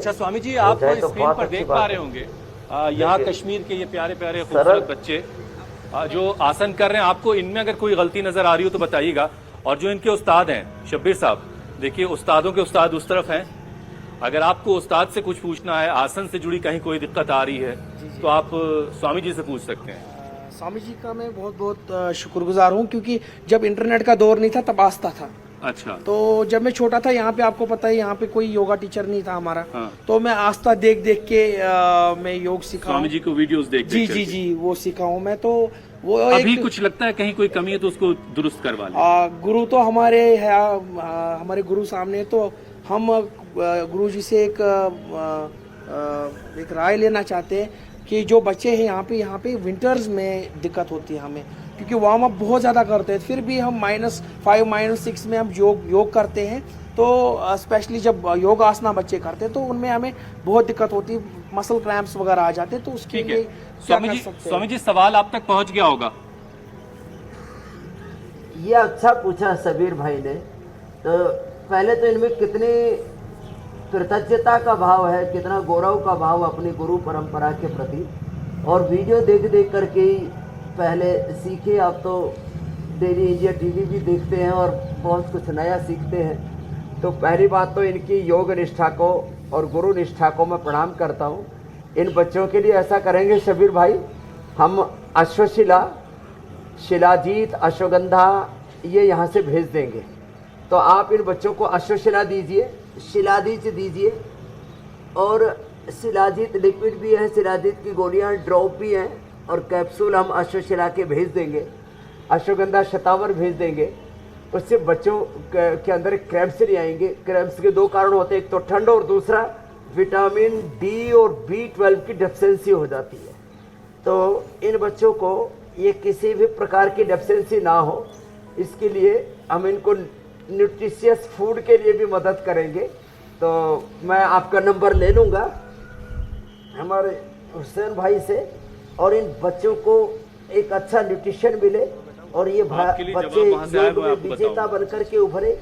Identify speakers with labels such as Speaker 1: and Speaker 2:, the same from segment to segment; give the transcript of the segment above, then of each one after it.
Speaker 1: अच्छा स्वामी जी, आप
Speaker 2: तो
Speaker 1: स्क्रीन
Speaker 2: बहुत
Speaker 1: पर
Speaker 2: अच्छी
Speaker 1: देख
Speaker 2: बात
Speaker 1: पा
Speaker 2: है।
Speaker 1: रहे होंगे यहाँ
Speaker 2: देखिए,
Speaker 1: कश्मीर के ये प्यारे प्यारे
Speaker 2: सरल
Speaker 1: खूबसूरत बच्चे जो आसन कर रहे हैं। आपको इनमें अगर कोई गलती नजर आ रही हो तो बताइएगा। और जो इनके उस्ताद हैं शब्बीर साहब, देखिए उस्तादों के उस्ताद उस तरफ हैं। अगर आपको उस्ताद से कुछ पूछना है, आसन से जुड़ी कहीं कोई दिक्कत आ रही है, तो आप स्वामी जी से पूछ सकते हैं।
Speaker 3: स्वामी जी का मैं बहुत बहुत शुक्रगुजार हूँ, क्योंकि जब इंटरनेट का दौर नहीं था तब आस्था था।
Speaker 1: अच्छा।
Speaker 3: तो जब मैं छोटा था, यहाँ पे आपको पता है यहाँ पे कोई योगा टीचर नहीं था हमारा।
Speaker 1: हाँ।
Speaker 3: तो मैं आस्था देख देख के मैं योग सीखा
Speaker 1: स्वामी जी को वीडियोस देख
Speaker 3: जी
Speaker 1: देख
Speaker 3: जी
Speaker 1: करके।
Speaker 3: जी वो सीखा हूँ मैं। तो वो
Speaker 1: अभी
Speaker 3: एक
Speaker 1: कुछ लगता है कहीं कोई कमी है तो उसको दुरुस्त करवा लें।
Speaker 3: गुरु तो हमारे है, हमारे गुरु सामने। तो हम गुरु जी से एक राय लेना चाहते हैं कि जो बच्चे हैं यहाँ पे विंटर्स में दिक्कत होती है हमें, क्योंकि वार्म अप बहुत ज़्यादा करते हैं, फिर भी हम -5 -6 में हम योग करते हैं। तो स्पेशली जब योग आसना बच्चे करते हैं तो उनमें हमें बहुत दिक्कत होती है, मसल क्रैम्प्स वगैरह आ जाते हैं। तो उसके
Speaker 1: ठीक है
Speaker 3: लिए क्या
Speaker 1: स्वामी
Speaker 3: कर
Speaker 1: जी,
Speaker 3: सकते हैं?
Speaker 1: स्वामी जी सवाल आप तक पहुंच गया होगा।
Speaker 2: ये अच्छा पूछा सबीर भाई ने। तो पहले तो इनमें कितनी कृतज्ञता का भाव है, कितना गौरव का भाव अपनी गुरु परंपरा के प्रति। और वीडियो देख देख करके ही पहले सीखे, अब तो डेली इंडिया टीवी भी देखते हैं और बहुत कुछ नया सीखते हैं। तो पहली बात तो इनकी योग निष्ठा को और गुरु निष्ठा को मैं प्रणाम करता हूँ। इन बच्चों के लिए ऐसा करेंगे शबीर भाई, हम अश्वशिला, शिलाजीत, अश्वगंधा ये यहाँ से भेज देंगे। तो आप इन बच्चों को अश्वशिला दीजिए, शिलाजीत दीजिए, और शिलाजीत लिक्विड भी है, शिलाजीत की गोलियाँ ड्रॉप भी हैं, और कैप्सूल हम अश्वशिला के भेज देंगे। अश्वगंधा शतावर भेज देंगे। उससे बच्चों के अंदर क्रैम्प्स नहीं आएंगे। क्रैम्प्स के 2 कारण होते हैं, एक तो ठंड और दूसरा विटामिन डी और B12 की डेफिशिएंसी हो जाती है। तो इन बच्चों को ये किसी भी प्रकार की डेफिशिएंसी ना हो, इसके लिए हम इनको न्यूट्रिशियस फूड के लिए भी मदद करेंगे। तो मैं आपका नंबर ले लूँगा हमारे हुसैन भाई से, और इन बच्चों को एक अच्छा न्यूट्रिशन मिले, और ये बच्चे योग में विजेता बनकर के उभरे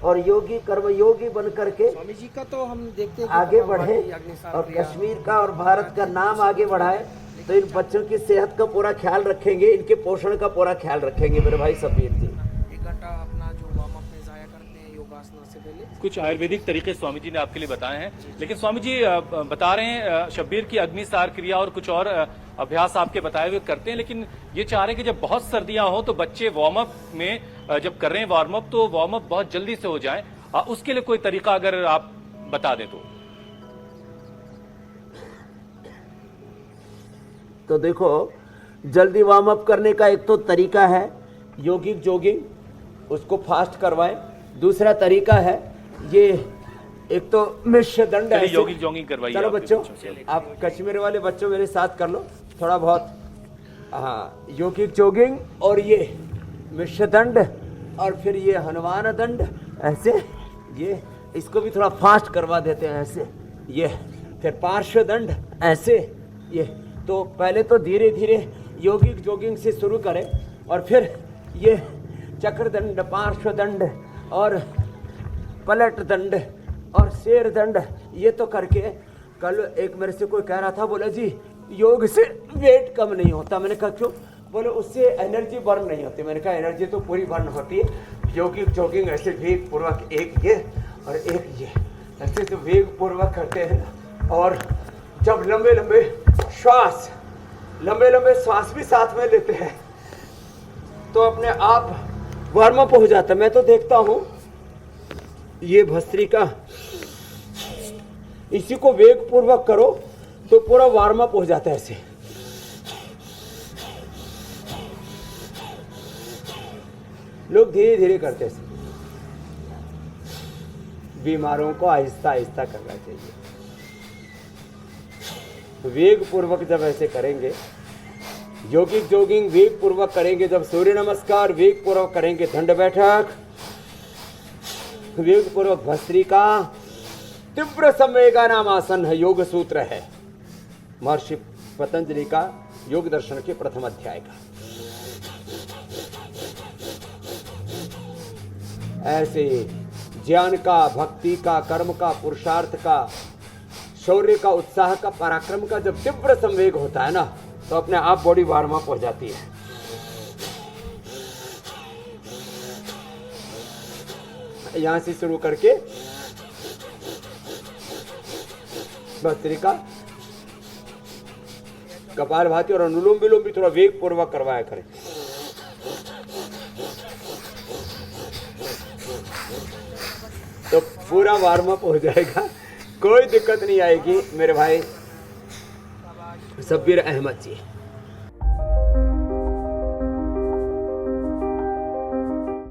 Speaker 2: और योगी कर्मयोगी बन करके
Speaker 3: स्वामी जी का तो हम देखते हैं
Speaker 2: आगे बढ़े और कश्मीर का और भारत का नाम आगे बढ़ाए। तो इन बच्चों की सेहत का पूरा ख्याल रखेंगे, इनके पोषण का पूरा ख्याल रखेंगे मेरे भाई सबीर जी।
Speaker 3: 1 घंटा अपना जो वार्म अप में जाया करते हैं योगासना से पहले।
Speaker 1: कुछ आयुर्वेदिक तरीके स्वामी जी ने आपके लिए बताए हैं। लेकिन स्वामी जी बता रहे हैं शब्बीर की अग्निसार क्रिया और कुछ और अभ्यास आपके बताए हुए करते हैं, लेकिन ये चाह रहे हैं कि जब बहुत सर्दियां हो तो बच्चे वार्म अप में जब कर रहे हैं वार्म अप तो वार्म अप बहुत जल्दी से हो जाए, उसके लिए कोई तरीका अगर आप बता दें
Speaker 2: तो देखो, जल्दी वार्म अप करने का एक तो तरीका है योगिक जॉगिंग, उसको फास्ट करवाएं। दूसरा तरीका है ये, एक तो मिश्र दंड है।
Speaker 1: योगिक जॉगिंग करवाइए।
Speaker 2: चलो बच्चों, आप कश्मीर वाले बच्चों मेरे साथ कर लो थोड़ा बहुत। हाँ, योगिक जॉगिंग और ये मिश्र दंड, और फिर ये हनुमान दंड, ऐसे ये इसको भी थोड़ा फास्ट करवा देते हैं ऐसे, ये फिर पार्श्व दंड ऐसे ये। तो पहले तो धीरे धीरे योगिक जॉगिंग से शुरू करें, और फिर ये चक्र दंड, पार्श्व दंड और पलट दंड और शेर दंड, ये तो करके। कल एक मेरे से कोई कह रहा था, बोला जी योग से वेट कम नहीं होता। मैंने कहा क्यों? बोले उससे एनर्जी बर्न नहीं होती। मैंने कहा एनर्जी तो पूरी बर्न होती है। योगिक जॉगिंग ऐसे वेग पूर्वक, एक ये और एक ये, ऐसे तो वेग पूर्वक करते हैं ना। और जब लंबे लंबे श्वास भी साथ में लेते हैं तो अपने आप वार्म अप हो जाता है। मैं तो देखता हूँ ये भस्त्रिका, इसी को वेग पूर्वक करो तो पूरा वार्म अप हो जाता है ऐसे। लोग धीरे धीरे करते हैं। बीमारों को आहिस्ता आहिस्ता करना चाहिए। वेग पूर्वक जब ऐसे करेंगे, योगिक जॉगिंग वेग पूर्वक करेंगे, जब सूर्य नमस्कार वेग पूर्वक करेंगे, दंड बैठक वेग पूर्वक, भस्त्रिका, तीव्र संवेगा नाम आसन है, योग सूत्र है महर्षि पतंजलि का योग दर्शन के प्रथम अध्याय का। ऐसे ज्ञान का, भक्ति का, कर्म का, पुरुषार्थ का
Speaker 4: शौर्य का, उत्साह का, पराक्रम का जब तीव्र संवेग होता है ना, तो अपने आप बॉडी वार्म अप हो जाती है। यहां से शुरू करके भस्त्रिका, कपालभाति और अनुलोम विलोम भी थोड़ा वेग पूर्वक करवाया करें। तो पूरा वार्म अप हो जाएगा, कोई दिक्कत नहीं आएगी मेरे भाई शब्बीर अहमद जी।